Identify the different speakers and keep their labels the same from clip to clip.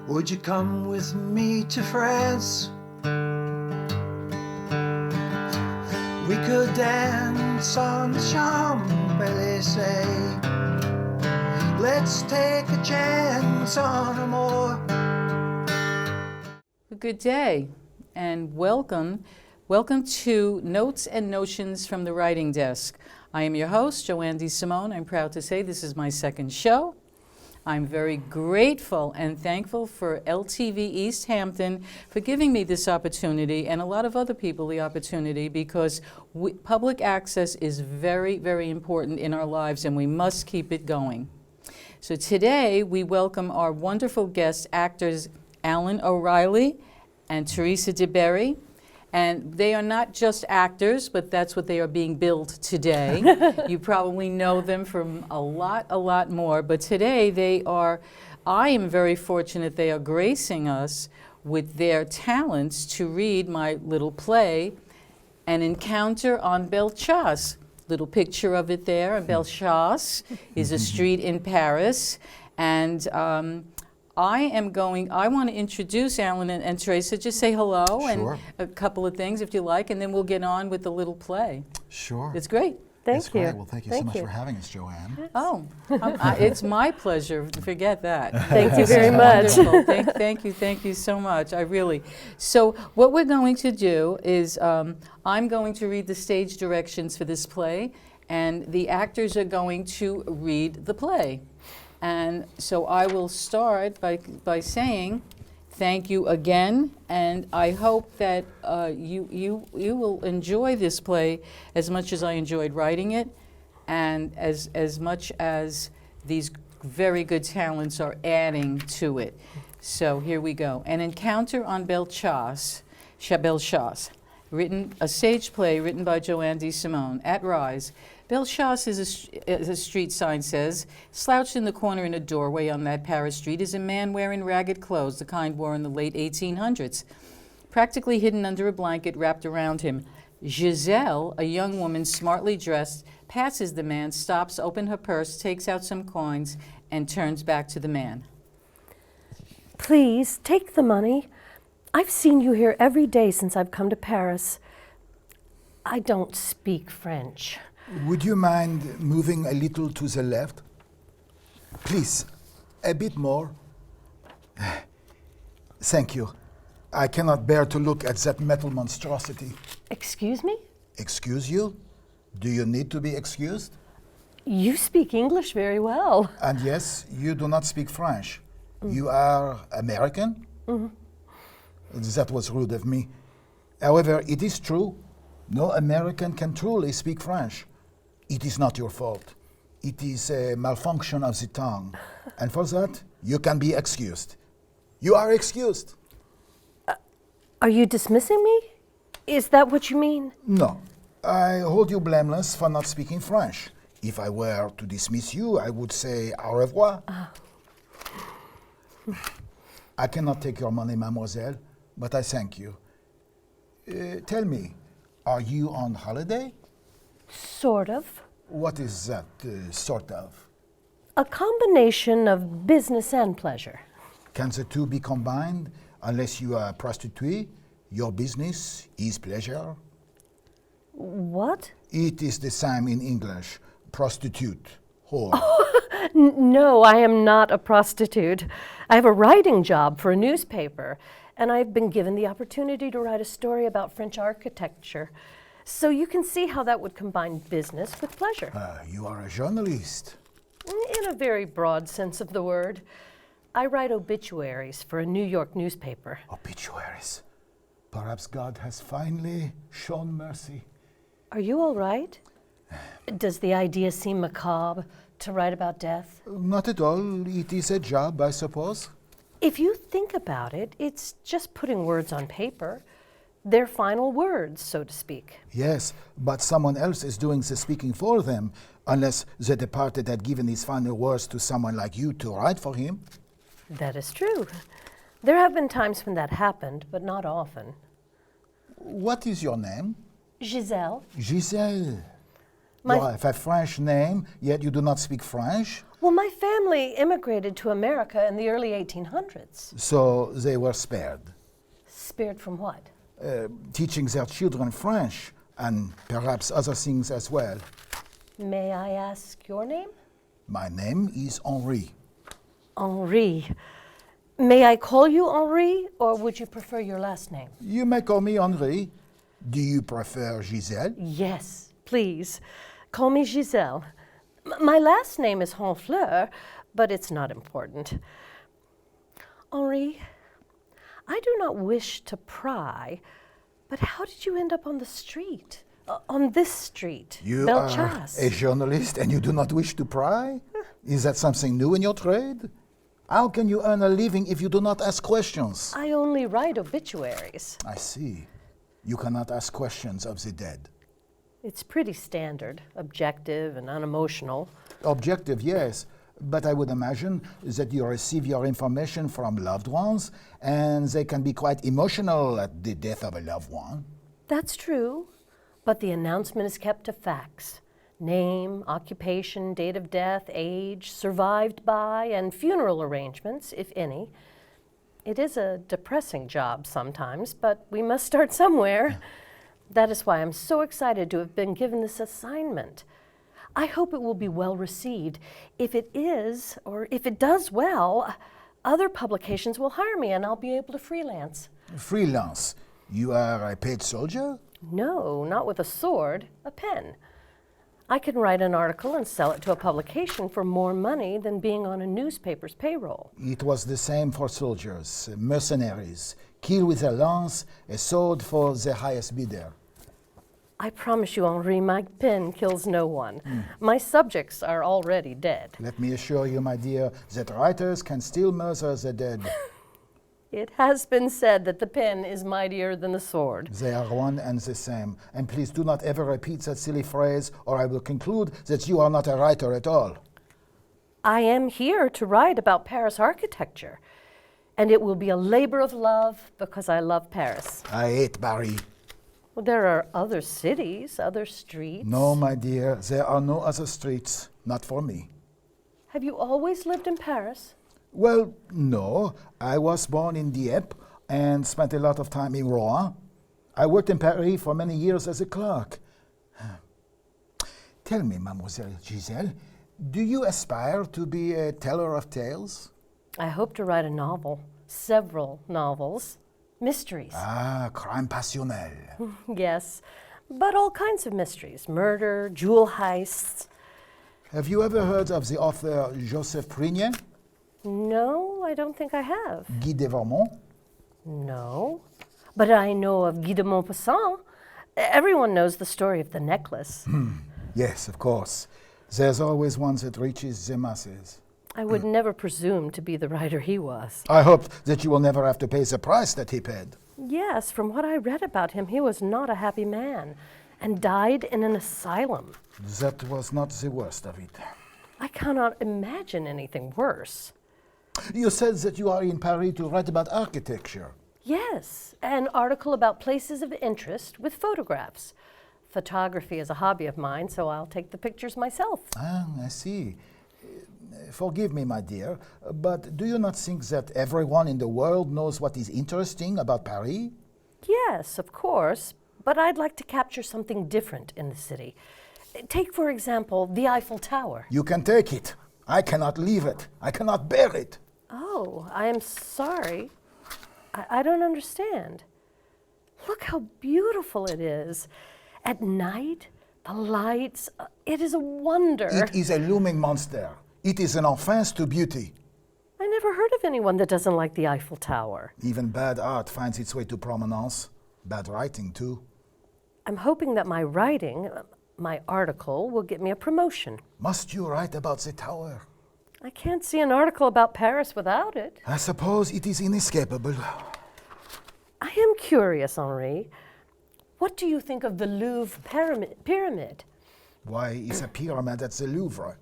Speaker 1: Would you come with me to France? We could dance on the Champs-Élysées. Let's take a chance on amour.
Speaker 2: Good day and welcome to Notes and Notions from the Writing Desk. I am your host, Joanne de Simone. I'm proud to say this is my second show. I'm very grateful and thankful for LTV East Hampton for giving me this opportunity and a lot of other people the opportunity because public access is very, very important in our lives and we must keep it going. So today we welcome our wonderful guest actors Alan O'Reilly and Teresa DeBerry. And they are not just actors, but that's what they are being billed today. You probably know them from a lot more. But today I am very fortunate they are gracing us with their talents to read my little play, An Encounter on Bellechasse. Little picture of it there. Bellechasse is a street in Paris. And I want to introduce Alan and Teresa. Just say hello
Speaker 1: Sure.
Speaker 2: and a couple of things if you like, and then we'll get on with the little play.
Speaker 1: Sure.
Speaker 2: It's great.
Speaker 1: It's
Speaker 3: Thank you.
Speaker 1: great. Well, thank you so much for having us, Joanne.
Speaker 2: Oh, it's my pleasure. Forget that.
Speaker 3: Thank you
Speaker 2: This is
Speaker 3: very much.
Speaker 2: wonderful. Thank you so much. So what we're going to do is I'm going to read the stage directions for this play, and the actors are going to read the play. And so I will start by saying thank you again, and I hope that you will enjoy this play as much as I enjoyed writing it, and as much as these very good talents are adding to it. So here we go. An Encounter on Bellechasse, a stage play written by Joanne de Simone. At Rise. Bellechasse, as a street sign says, slouched in the corner in a doorway on that Paris street is a man wearing ragged clothes, the kind worn in the late 1800s, practically hidden under a blanket wrapped around him. Giselle, a young woman smartly dressed, passes the man, stops, opens her purse, takes out some coins, and turns back to the man.
Speaker 3: Please, take the money. I've seen you here every day since I've come to Paris. I don't speak French.
Speaker 4: Would you mind moving a little to the left? Please, a bit more. Thank you. I cannot bear to look at that metal monstrosity.
Speaker 3: Excuse me?
Speaker 4: Excuse you? Do you need to be excused?
Speaker 3: You speak English very well.
Speaker 4: And yes, you do not speak French. You are American? That was rude of me. However, it is true. No American can truly speak French. It is not your fault. It is a malfunction of the tongue. And for that, you can be excused. You are excused.
Speaker 3: Are you dismissing me? Is that what you mean?
Speaker 4: No. I hold you blameless for not speaking French. If I were to dismiss you, I would say au revoir. I cannot take your money, mademoiselle, but I thank you. Tell me, are you on holiday?
Speaker 3: Sort of.
Speaker 4: What is that, sort of?
Speaker 3: A combination of business and pleasure.
Speaker 4: Can the two be combined unless you are a prostitute? Your business is pleasure?
Speaker 3: What?
Speaker 4: It is the same in English. Prostitute, whore.
Speaker 3: No, I am not a prostitute. I have a writing job for a newspaper, and I've been given the opportunity to write a story about French architecture. So you can see how that would combine business with pleasure.
Speaker 4: You are a journalist.
Speaker 3: In a very broad sense of the word. I write obituaries for a New York newspaper.
Speaker 4: Obituaries. Perhaps God has finally shown mercy.
Speaker 3: Are you all right? Does the idea seem macabre to write about death?
Speaker 4: Not at all. It is a job, I suppose.
Speaker 3: If you think about it, it's just putting words on paper. Their final words, so to speak.
Speaker 4: Yes, but someone else is doing the speaking for them, unless the departed had given his final words to someone like you to write for him.
Speaker 3: That is true. There have been times when that happened, but not often.
Speaker 4: What is your name?
Speaker 3: Giselle?
Speaker 4: Giselle. You have a French name, yet you do not speak French?
Speaker 3: Well, my family immigrated to America in the early 1800s.
Speaker 4: So they were spared.
Speaker 3: Spared from what?
Speaker 4: Teaching their children French and perhaps other things as well.
Speaker 3: May I ask your name?
Speaker 4: My name is Henri.
Speaker 3: Henri. May I call you Henri, or would you prefer your last name?
Speaker 4: You may call me Henri. Do you prefer Giselle?
Speaker 3: Yes, please. Call me Giselle. My last name is Honfleur, but it's not important. Henri, I do not wish to pry, but how did you end up on the street? On this street,
Speaker 4: You
Speaker 3: Belchas?
Speaker 4: are a journalist and you do not wish to pry? Is that something new in your trade? How can you earn a living if you do not ask questions?
Speaker 3: I only write obituaries.
Speaker 4: I see. You cannot ask questions of the dead.
Speaker 3: It's pretty standard, objective and unemotional.
Speaker 4: Objective, yes, but I would imagine that you receive your information from loved ones and they can be quite emotional at the death of a loved one.
Speaker 3: That's true, but the announcement is kept to facts. Name, occupation, date of death, age, survived by, and funeral arrangements, if any. It is a depressing job sometimes, but we must start somewhere. That is why I'm so excited to have been given this assignment. I hope it will be well received. If it is, or if it does well, other publications will hire me and I'll be able to freelance.
Speaker 4: Freelance. You are a paid soldier?
Speaker 3: No, not with a sword, a pen. I can write an article and sell it to a publication for more money than being on a newspaper's payroll.
Speaker 4: It was the same for soldiers, mercenaries. Kill with a lance, a sword for the highest bidder.
Speaker 3: I promise you, Henri, my pen kills no one. My subjects are already dead.
Speaker 4: Let me assure you, my dear, that writers can still murder the dead.
Speaker 3: It has been said that the pen is mightier than the sword.
Speaker 4: They are one and the same. And please do not ever repeat that silly phrase, or I will conclude that you are not a writer at all.
Speaker 3: I am here to write about Paris architecture, and it will be a labor of love because I love Paris.
Speaker 4: I hate Paris.
Speaker 3: Well, there are other cities, other streets.
Speaker 4: No, my dear, there are no other streets. Not for me.
Speaker 3: Have you always lived in Paris?
Speaker 4: Well, no. I was born in Dieppe and spent a lot of time in Rouen. I worked in Paris for many years as a clerk. Tell me, Mademoiselle Giselle, do you aspire to be a teller of tales?
Speaker 3: I hope to write a novel, several novels, mysteries.
Speaker 4: Ah, crime passionnel.
Speaker 3: Yes, but all kinds of mysteries, murder, jewel heists.
Speaker 4: Have you ever heard of the author Joseph Prignet?
Speaker 3: No, I don't think I have.
Speaker 4: Guy de Vermont?
Speaker 3: No, but I know of Guy de Maupassant. Everyone knows the story of the necklace.
Speaker 4: Yes, of course. There's always one that reaches the masses.
Speaker 3: I would never presume to be the writer he was.
Speaker 4: I hope that you will never have to pay the price that he paid.
Speaker 3: Yes, from what I read about him, he was not a happy man and died in an asylum.
Speaker 4: That was not the worst of it.
Speaker 3: I cannot imagine anything worse.
Speaker 4: You said that you are in Paris to write about architecture.
Speaker 3: Yes, an article about places of interest with photographs. Photography is a hobby of mine, so I'll take the pictures myself.
Speaker 4: Ah, I see. Forgive me, my dear, but do you not think that everyone in the world knows what is interesting about Paris?
Speaker 3: Yes, of course, but I'd like to capture something different in the city. Take, for example, the Eiffel Tower.
Speaker 4: You can take it. I cannot leave it. I cannot bear it.
Speaker 3: Oh, I am sorry. I don't understand. Look how beautiful it is. At night, the lights, it is a wonder.
Speaker 4: It is a looming monster. It is an offense to beauty.
Speaker 3: I never heard of anyone that doesn't like the Eiffel Tower.
Speaker 4: Even bad art finds its way to prominence. Bad writing, too.
Speaker 3: I'm hoping that my writing, my article, will get me a promotion.
Speaker 4: Must you write about the tower?
Speaker 3: I can't see an article about Paris without it.
Speaker 4: I suppose it is inescapable.
Speaker 3: I am curious, Henri. What do you think of the Louvre pyramid?
Speaker 4: Why is a pyramid at the Louvre?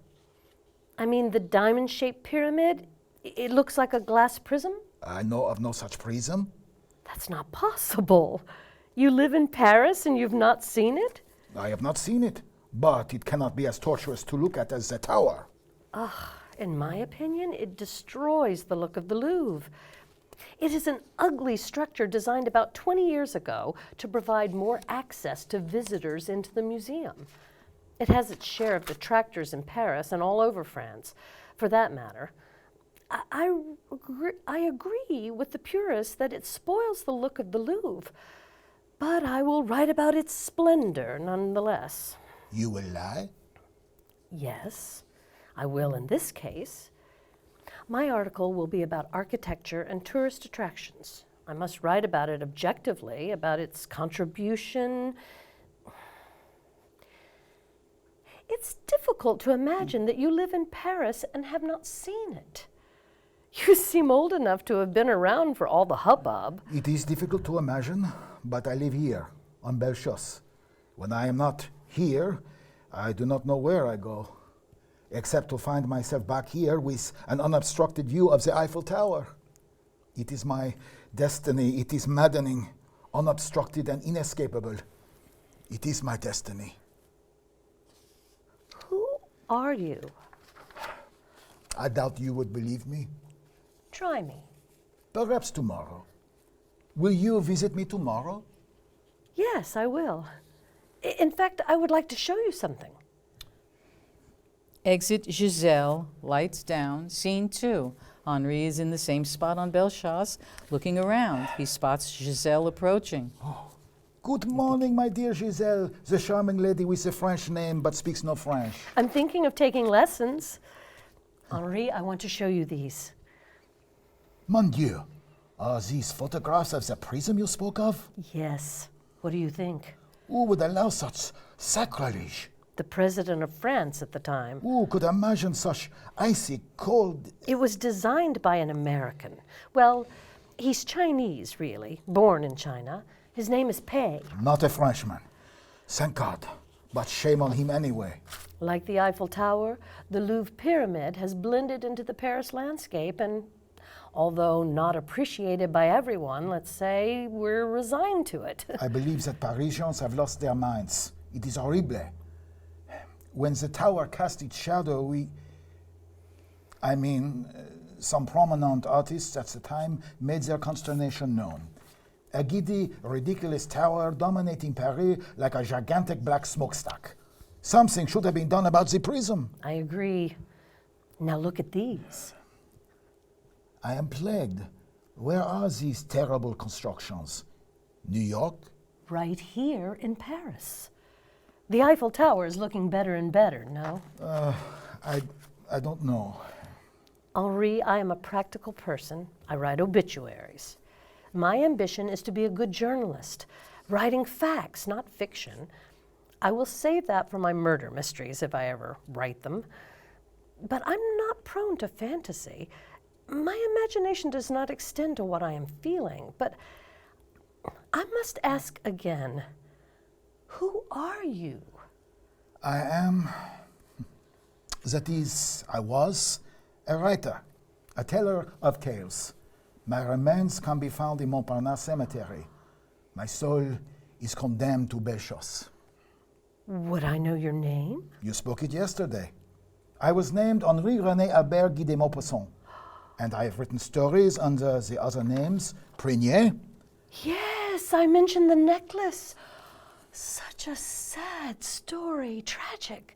Speaker 3: I mean, the diamond-shaped pyramid, it looks like a glass prism?
Speaker 4: I know of no such prism.
Speaker 3: That's not possible. You live in Paris and you've not seen it?
Speaker 4: I have not seen it, but it cannot be as torturous to look at as the tower.
Speaker 3: In my opinion, it destroys the look of the Louvre. It is an ugly structure designed about 20 years ago to provide more access to visitors into the museum. It has its share of detractors in Paris and all over France, for that matter. I agree with the purists that it spoils the look of the Louvre, but I will write about its splendor nonetheless.
Speaker 4: You will lie?
Speaker 3: Yes, I will in this case. My article will be about architecture and tourist attractions. I must write about it objectively, about its contribution. It's difficult to imagine that you live in Paris and have not seen it. You seem old enough to have been around for all the hubbub.
Speaker 4: It is difficult to imagine, but I live here, on Belchos. When I am not here, I do not know where I go, except to find myself back here with an unobstructed view of the Eiffel Tower. It is my destiny. It is maddening, unobstructed and inescapable. It is my destiny.
Speaker 3: Who are you?
Speaker 4: I doubt you would believe me.
Speaker 3: Try me.
Speaker 4: Perhaps tomorrow. Will you visit me tomorrow?
Speaker 3: Yes, I will. In fact, I would like to show you something.
Speaker 2: Exit Giselle, lights down, scene 2. Henri is in the same spot on Belchas, looking around. He spots Giselle approaching.
Speaker 4: Good morning, my dear Giselle, the charming lady with the French name but speaks no French.
Speaker 3: I'm thinking of taking lessons. Henri, I want to show you these.
Speaker 4: Mon Dieu, are these photographs of the prism you spoke of?
Speaker 3: Yes. What do you think?
Speaker 4: Who would allow such sacrilege?
Speaker 3: The president of France at the time.
Speaker 4: Who could imagine such icy cold?
Speaker 3: It was designed by an American. Well, he's Chinese, really, born in China. His name is Pei.
Speaker 4: Not a Frenchman. Thank God. But shame on him anyway.
Speaker 3: Like the Eiffel Tower, the Louvre Pyramid has blended into the Paris landscape, and although not appreciated by everyone, let's say, we're resigned to it.
Speaker 4: I believe that Parisians have lost their minds. It is horrible. When the tower cast its shadow, some prominent artists at the time made their consternation known. A giddy, ridiculous tower dominating Paris like a gigantic black smokestack. Something should have been done about the prism.
Speaker 3: I agree. Now look at these.
Speaker 4: I am plagued. Where are these terrible constructions? New York?
Speaker 3: Right here in Paris. The Eiffel Tower is looking better and better, no?
Speaker 4: I don't know.
Speaker 3: Henri, I am a practical person. I write obituaries. My ambition is to be a good journalist, writing facts, not fiction. I will save that for my murder mysteries if I ever write them. But I'm not prone to fantasy. My imagination does not extend to what I am feeling. But I must ask again, who are you?
Speaker 4: I was a writer, a teller of tales. My remains can be found in Montparnasse Cemetery. My soul is condemned to Belchos.
Speaker 3: Would I know your name?
Speaker 4: You spoke it yesterday. I was named Henri-René Albert Guy de Maupassant, and I have written stories under the other names, Prunier.
Speaker 3: Yes, I mentioned the necklace. Such a sad story, tragic.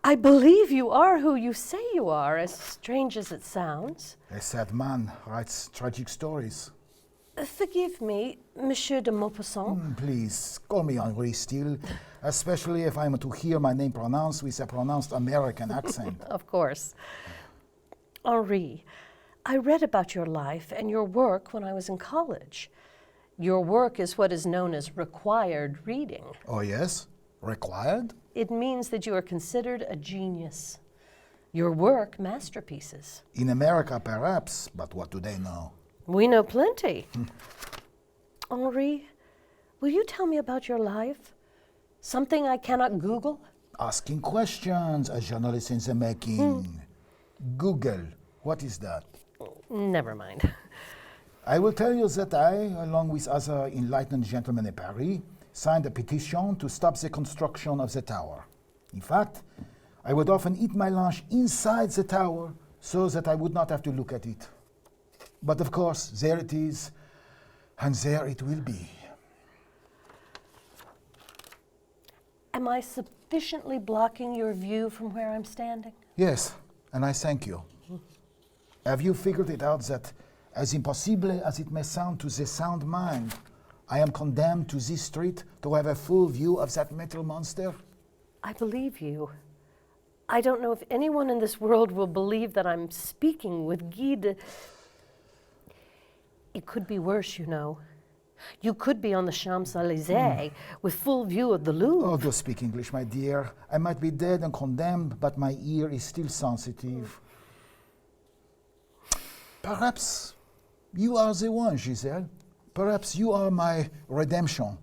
Speaker 3: I believe you are who you say you are, as strange as it sounds.
Speaker 4: A sad man writes tragic stories.
Speaker 3: Forgive me, Monsieur de Maupassant.
Speaker 4: Please, call me Henri still, especially if I'm to hear my name pronounced with a pronounced American accent.
Speaker 3: Of course. Henri, I read about your life and your work when I was in college. Your work is what is known as required reading.
Speaker 4: Oh, yes? Required?
Speaker 3: It means that you are considered a genius. Your work, masterpieces.
Speaker 4: In America, perhaps, but what do they know?
Speaker 3: We know plenty. Henri, will you tell me about your life? Something I cannot Google?
Speaker 4: Asking questions, a journalist in the making. Google, what is that?
Speaker 3: Never mind.
Speaker 4: I will tell you that I, along with other enlightened gentlemen in Paris, signed a petition to stop the construction of the tower. In fact, I would often eat my lunch inside the tower so that I would not have to look at it. But of course, there it is, and there it will be.
Speaker 3: Am I sufficiently blocking your view from where I'm standing?
Speaker 4: Yes, and I thank you. Have you figured it out that, as impossible as it may sound to the sound mind, I am condemned to this street to have a full view of that metal monster?
Speaker 3: I believe you. I don't know if anyone in this world will believe that I'm speaking with Guy de... It could be worse, you know. You could be on the Champs-Élysées with full view of the Louvre.
Speaker 4: Oh, do speak English, my dear. I might be dead and condemned, but my ear is still sensitive. Perhaps you are the one, Giselle. Perhaps you are my redemption.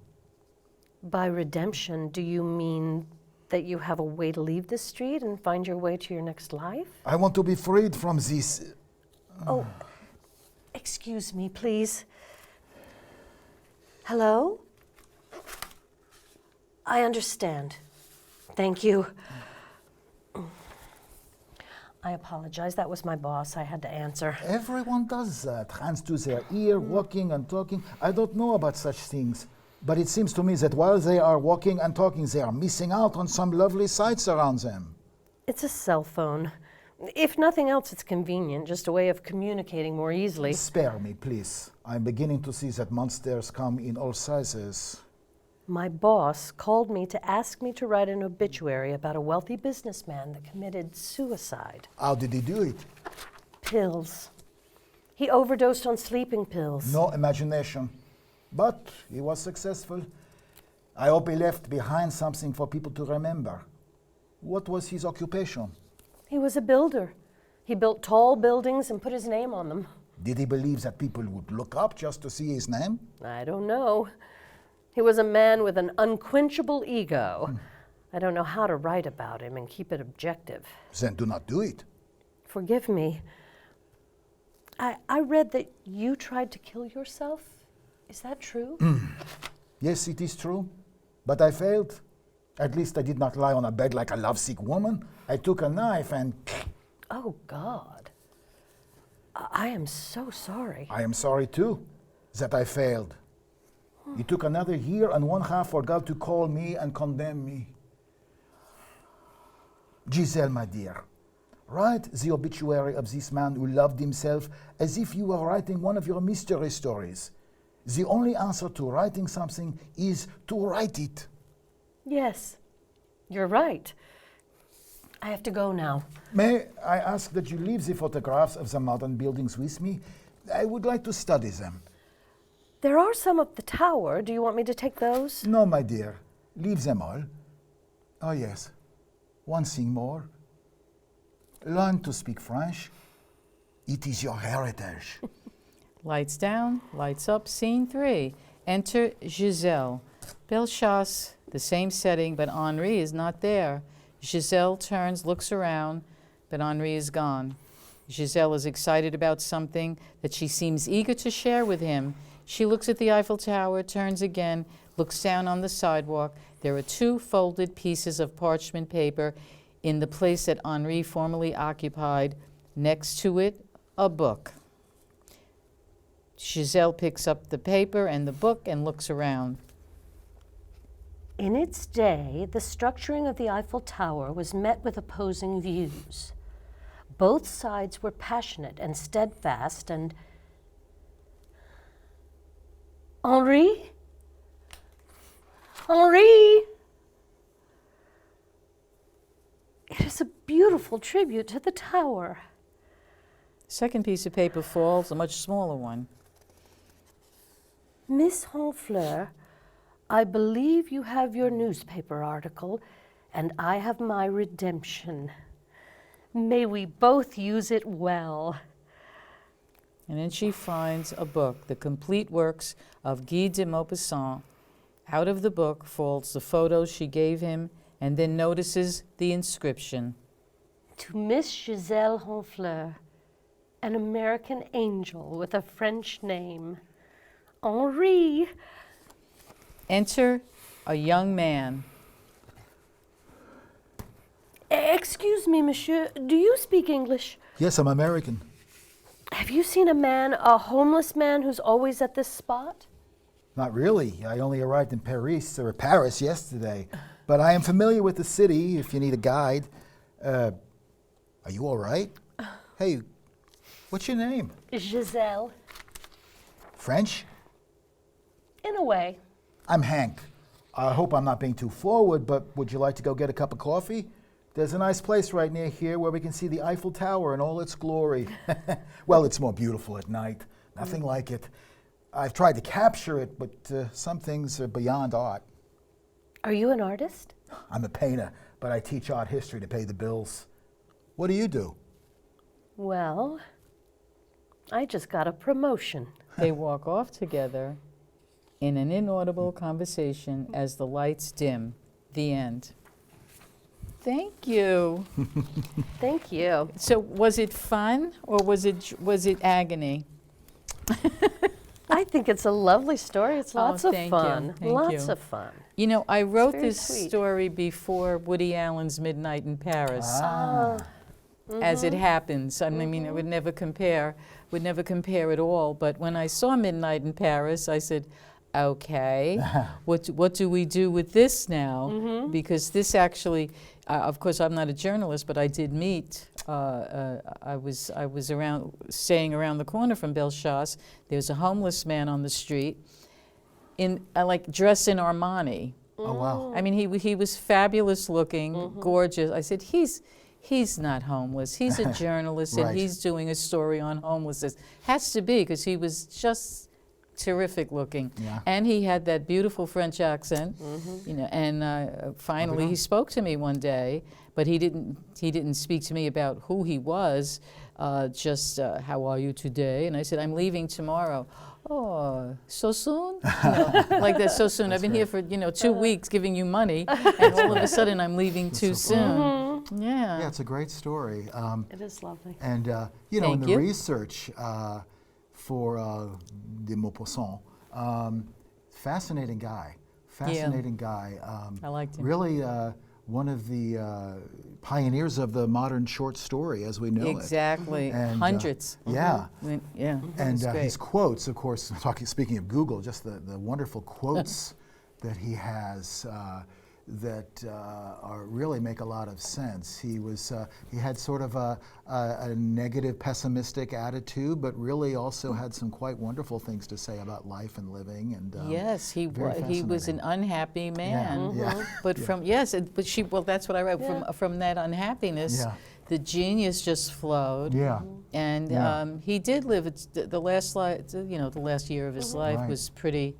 Speaker 3: By redemption, do you mean that you have a way to leave this street and find your way to your next life?
Speaker 4: I want to be freed from this.
Speaker 3: Oh, excuse me, please. Hello? I understand. Thank you. I apologize. That was my boss. I had to answer.
Speaker 4: Everyone does that. Hands to their ear, walking and talking. I don't know about such things. But it seems to me that while they are walking and talking, they are missing out on some lovely sights around them.
Speaker 3: It's a cell phone. If nothing else, it's convenient, just a way of communicating more easily.
Speaker 4: Spare me, please. I'm beginning to see that monsters come in all sizes.
Speaker 3: My boss called me to ask me to write an obituary about a wealthy businessman that committed suicide.
Speaker 4: How did he do it?
Speaker 3: Pills. He overdosed on sleeping pills.
Speaker 4: No imagination. But he was successful. I hope he left behind something for people to remember. What was his occupation?
Speaker 3: He was a builder. He built tall buildings and put his name on them.
Speaker 4: Did he believe that people would look up just to see his name?
Speaker 3: I don't know. He was a man with an unquenchable ego. I don't know how to write about him and keep it objective.
Speaker 4: Then do not do it.
Speaker 3: Forgive me. I read that you tried to kill yourself. Is that true?
Speaker 4: Yes, it is true. But I failed. At least I did not lie on a bed like a lovesick woman. I took a knife and...
Speaker 3: Oh, God. I am so sorry.
Speaker 4: I am sorry, too, that I failed. It took another year and 1/2 for God to call me and condemn me. Giselle, my dear, write the obituary of this man who loved himself as if you were writing one of your mystery stories. The only answer to writing something is to write it.
Speaker 3: Yes, you're right. I have to go now.
Speaker 4: May I ask that you leave the photographs of the modern buildings with me? I would like to study them.
Speaker 3: There are some of the tower. Do you want me to take those?
Speaker 4: No, my dear. Leave them all. Oh, yes. One thing more. Learn to speak French. It is your heritage.
Speaker 2: Lights down, lights up, scene 3. Enter Giselle. Belle Chasse, the same setting, but Henri is not there. Giselle turns, looks around, but Henri is gone. Giselle is excited about something that she seems eager to share with him. She looks at the Eiffel Tower, turns again, looks down on the sidewalk. There are 2 folded pieces of parchment paper in the place that Henri formerly occupied. Next to it, a book. Giselle picks up the paper and the book and looks around.
Speaker 3: In its day, the structuring of the Eiffel Tower was met with opposing views. Both sides were passionate and steadfast, and Henri? Henri! It is a beautiful tribute to the tower.
Speaker 2: Second piece of paper falls, a much smaller one.
Speaker 3: Miss Honfleur, I believe you have your newspaper article, and I have my redemption. May we both use it well.
Speaker 2: And then she finds a book, The Complete Works of Guy de Maupassant. Out of the book falls the photos she gave him, and then notices the inscription.
Speaker 3: To Miss Giselle Honfleur, an American angel with a French name. Henri.
Speaker 2: Enter a young man.
Speaker 3: Excuse me, monsieur, do you speak English?
Speaker 4: Yes, I'm American.
Speaker 3: Have you seen a homeless man who's always at this spot?
Speaker 4: Not really. I only arrived in Paris yesterday. But I am familiar with the city if you need a guide. Are you all right? Hey, what's your name?
Speaker 3: Giselle.
Speaker 4: French?
Speaker 3: In a way.
Speaker 4: I'm Hank. I hope I'm not being too forward, but would you like to go get a cup of coffee? There's a nice place right near here where we can see the Eiffel Tower in all its glory. Well, it's more beautiful at night. Nothing like it. I've tried to capture it, but some things are beyond art.
Speaker 3: Are you an artist?
Speaker 4: I'm a painter, but I teach art history to pay the bills. What do you do?
Speaker 3: Well, I just got a promotion.
Speaker 2: They walk off together in an inaudible conversation as the lights dim. The end. Thank you.
Speaker 3: Thank you.
Speaker 2: So was it fun or was it agony?
Speaker 3: I think it's a lovely story. It's lots of
Speaker 2: thank you.
Speaker 3: fun.
Speaker 2: Thank
Speaker 3: Lots
Speaker 2: you.
Speaker 3: of fun.
Speaker 2: You know, I wrote
Speaker 3: very
Speaker 2: this
Speaker 3: sweet.
Speaker 2: story before Woody Allen's Midnight in Paris.
Speaker 3: Mm-hmm.
Speaker 2: As it happens. I mean, I would never compare at all. But when I saw Midnight in Paris, I said, okay, what do we do with this now?
Speaker 3: Mm-hmm.
Speaker 2: Because this actually, of course, I'm not a journalist, but I did meet. I was staying around the corner from Bellechasse. There's a homeless man on the street, dressed in Armani.
Speaker 4: Oh, wow.
Speaker 2: I mean, he was fabulous looking, gorgeous. I said, he's not homeless. He's a journalist,
Speaker 4: Right.
Speaker 2: and he's doing a story on homelessness. Has to be, because he was just terrific looking.
Speaker 4: Yeah.
Speaker 2: And he had that beautiful French accent, you know. And finally, he spoke to me one day, but he didn't speak to me about who he was. Just how are you today? And I said, I'm leaving tomorrow. Oh, so soon? You know, like that, so soon. I've been here for 2 weeks giving you money, and all of a sudden I'm leaving too soon. Yeah.
Speaker 4: Yeah, it's a great story.
Speaker 3: It is lovely.
Speaker 4: And, in
Speaker 2: Thank
Speaker 4: the
Speaker 2: you.
Speaker 4: research for De Maupassant, fascinating guy.
Speaker 2: I liked him.
Speaker 4: Really one of the pioneers of the modern short story as we know
Speaker 2: Exactly.
Speaker 4: And,
Speaker 2: Hundreds.
Speaker 4: Yeah.
Speaker 2: Yeah.
Speaker 4: And
Speaker 2: It's great.
Speaker 4: his quotes, of course, speaking of Google, just the wonderful quotes that he has that really make a lot of sense. He had sort of a negative, pessimistic attitude, but really also had some quite wonderful things to say about life and living. And
Speaker 2: Yes, he
Speaker 4: very
Speaker 2: was an unhappy man.
Speaker 4: Yeah.
Speaker 2: But that's what I read. From that unhappiness,
Speaker 4: Yeah.
Speaker 2: the genius just flowed.
Speaker 4: Yeah.
Speaker 2: And
Speaker 4: Yeah.
Speaker 2: he did live the last the last year of his life
Speaker 4: Right.
Speaker 2: was pretty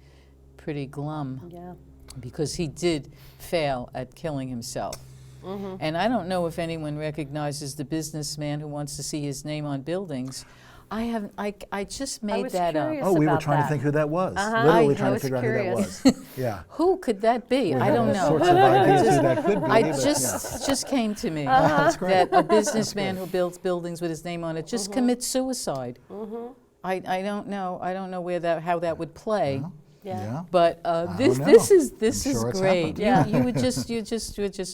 Speaker 2: glum,
Speaker 3: Yeah.
Speaker 2: because he did fail at killing himself. And I don't know if anyone recognizes the businessman who wants to see his name on buildings. I just made
Speaker 3: was
Speaker 2: that up.
Speaker 3: curious.
Speaker 4: Oh, we were
Speaker 3: about
Speaker 4: trying
Speaker 3: that.
Speaker 4: to think who that was.
Speaker 3: Uh-huh.
Speaker 4: Literally
Speaker 3: I
Speaker 4: trying to
Speaker 3: was
Speaker 4: figure out who that
Speaker 3: curious.
Speaker 4: was. Yeah.
Speaker 2: Who could that be?
Speaker 4: We
Speaker 2: I
Speaker 4: had
Speaker 2: don't
Speaker 4: all
Speaker 2: know.
Speaker 4: sorts of ideas who that could be.
Speaker 2: I
Speaker 4: but
Speaker 2: just came to me
Speaker 4: That's great.
Speaker 2: that a businessman who builds buildings with his name on it just commits suicide. I don't know how that would play.
Speaker 3: Yeah.
Speaker 2: But
Speaker 4: I
Speaker 2: this
Speaker 4: don't know.
Speaker 2: this is
Speaker 4: I'm sure it's
Speaker 2: great.
Speaker 4: happened.
Speaker 2: Yeah, you were just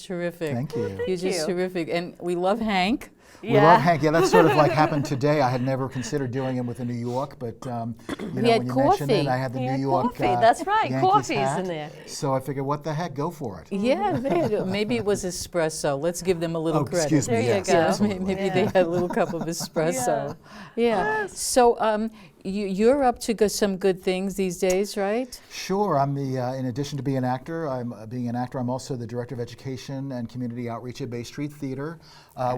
Speaker 2: terrific.
Speaker 4: Thank you.
Speaker 2: You're just
Speaker 3: you.
Speaker 2: terrific, and we love Hank.
Speaker 4: We love Hank. Yeah, that's sort of like happened today. I had never considered doing it with the New York, but
Speaker 2: had
Speaker 4: when you mentioned
Speaker 2: coffee.
Speaker 4: it, I had the
Speaker 3: He
Speaker 4: New
Speaker 3: had
Speaker 4: York.
Speaker 3: coffee. That's right.
Speaker 4: Yankees
Speaker 3: Coffee's
Speaker 4: hat.
Speaker 3: in there.
Speaker 4: So I figured, what the heck, go for it.
Speaker 2: Yeah, maybe it was espresso. Let's give them a little
Speaker 4: Oh,
Speaker 2: credit.
Speaker 4: excuse me.
Speaker 3: There you
Speaker 4: Yes,
Speaker 3: go.
Speaker 2: Yes,
Speaker 4: absolutely.
Speaker 2: maybe they had a little cup of espresso. Yeah. So you're up to some good things these days, right?
Speaker 4: Sure. I'm in addition to being an actor, I'm also the director of education and community outreach at Bay Street Theater.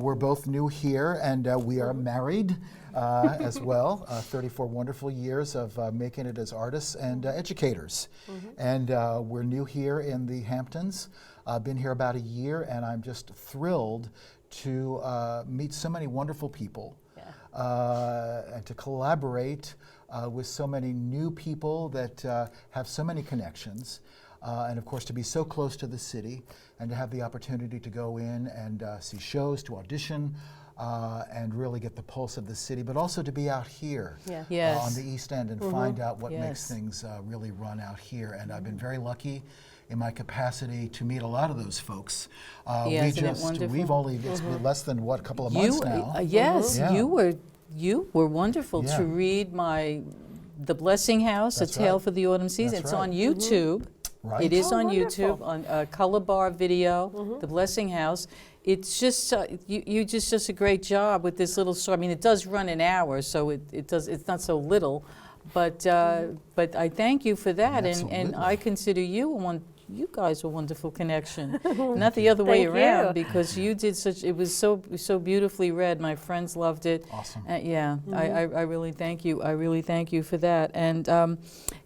Speaker 4: We're both new here, and we are married as well. 34 wonderful years of making it as artists and educators. And we're new here in the Hamptons. I've been here about a year, and I'm just thrilled to meet so many wonderful people. And to collaborate with so many new people that have so many connections, and of course to be so close to the city and to have the opportunity to go in and see shows, to audition, and really get the pulse of the city, but also to be out here
Speaker 2: Yes.
Speaker 4: on the East End and find out what
Speaker 2: Yes.
Speaker 4: makes things really run out here. And I've been very lucky
Speaker 1: in my capacity to meet a lot of those folks.
Speaker 2: Isn't it wonderful?
Speaker 1: We've only, it's been less than, what, a couple of months now?
Speaker 2: Yes,
Speaker 1: Yeah.
Speaker 2: you were wonderful
Speaker 1: Yeah.
Speaker 2: to read The Blessing House,
Speaker 1: That's
Speaker 2: A Tale
Speaker 1: right.
Speaker 2: for the Autumn Season.
Speaker 1: That's
Speaker 2: it's
Speaker 1: right.
Speaker 2: on YouTube.
Speaker 1: Right.
Speaker 2: It is
Speaker 3: Oh,
Speaker 2: on
Speaker 3: wonderful.
Speaker 2: YouTube, on Color Bar Video, The Blessing House. It's just, you just does a great job with this little story. I mean, it does run an hour, so it's not so little. But I thank you for that, and
Speaker 1: Absolutely.
Speaker 2: I consider you guys a wonderful connection. Not the other way
Speaker 3: Thank
Speaker 2: around,
Speaker 3: you.
Speaker 2: because you did it was so beautifully read. My friends loved it.
Speaker 1: Awesome.
Speaker 2: Yeah, I really thank you. I really thank you for that. And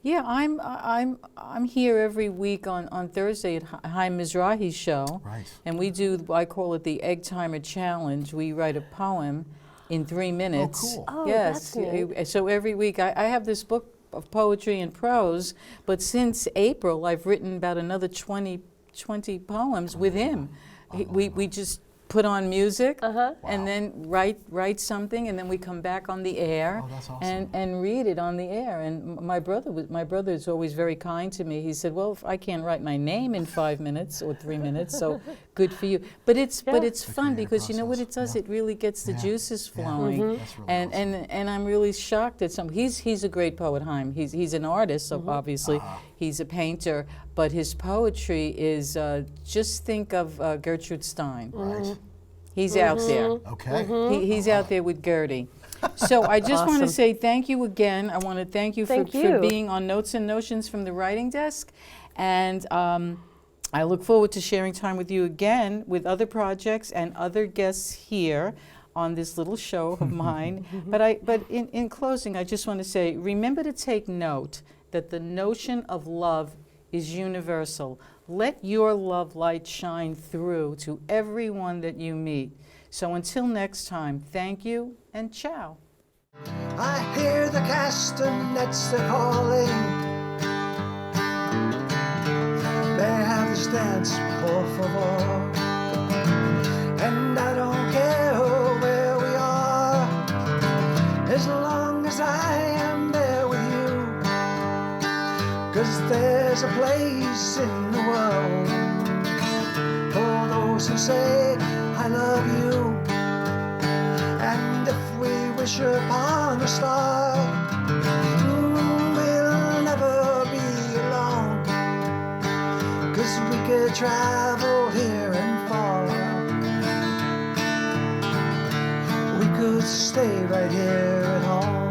Speaker 2: yeah, I'm here every week on Thursday at Chaim Mizrahi's show.
Speaker 1: Right.
Speaker 2: And we do, I call it the Egg Timer Challenge. We write a poem in 3 minutes.
Speaker 1: cool.
Speaker 3: Oh,
Speaker 2: Yes.
Speaker 3: that's neat.
Speaker 2: So every week I have this book of poetry and prose, but since April I've written about another 20 poems with him. We just put on music and then write something, and then we come back on the air
Speaker 1: Oh, that's awesome.
Speaker 2: and read it on the air. And my brother is always very kind to me. He said, "Well, if I can't write my name in 5 minutes or 3 minutes, so good for you." But it's fun
Speaker 1: creative
Speaker 2: because you know what it
Speaker 1: process.
Speaker 2: does? It really gets the
Speaker 1: Yeah.
Speaker 2: juices
Speaker 1: Yeah.
Speaker 2: flowing.
Speaker 1: That's really
Speaker 2: And I'm really shocked at some. He's a great poet, Chaim. He's an artist, so obviously he's a painter. But his poetry is just think of Gertrude Stein.
Speaker 1: Right.
Speaker 2: He's out there.
Speaker 1: Okay.
Speaker 2: He's out there with Gertie. So I just want to
Speaker 3: Awesome.
Speaker 2: say thank you again. I want to thank you,
Speaker 3: Thank
Speaker 2: for
Speaker 3: you.
Speaker 2: being on Notes and Notions from the Writing Desk. And I look forward to sharing time with you again with other projects and other guests here on this little show of mine. But in closing, I just want to say, remember to take note that the notion of love is universal. Let your love light shine through to everyone that you meet. So until next time, thank you and ciao.
Speaker 1: I hear the castanets, they're calling. They have this dance, por favor. And I don't care where we are, as long as I am there with you. 'Cause there's a place in the world for those who say I love you. And if we wish upon a star, we'll never be alone. 'Cause we could travel here and far. We could stay right here at home.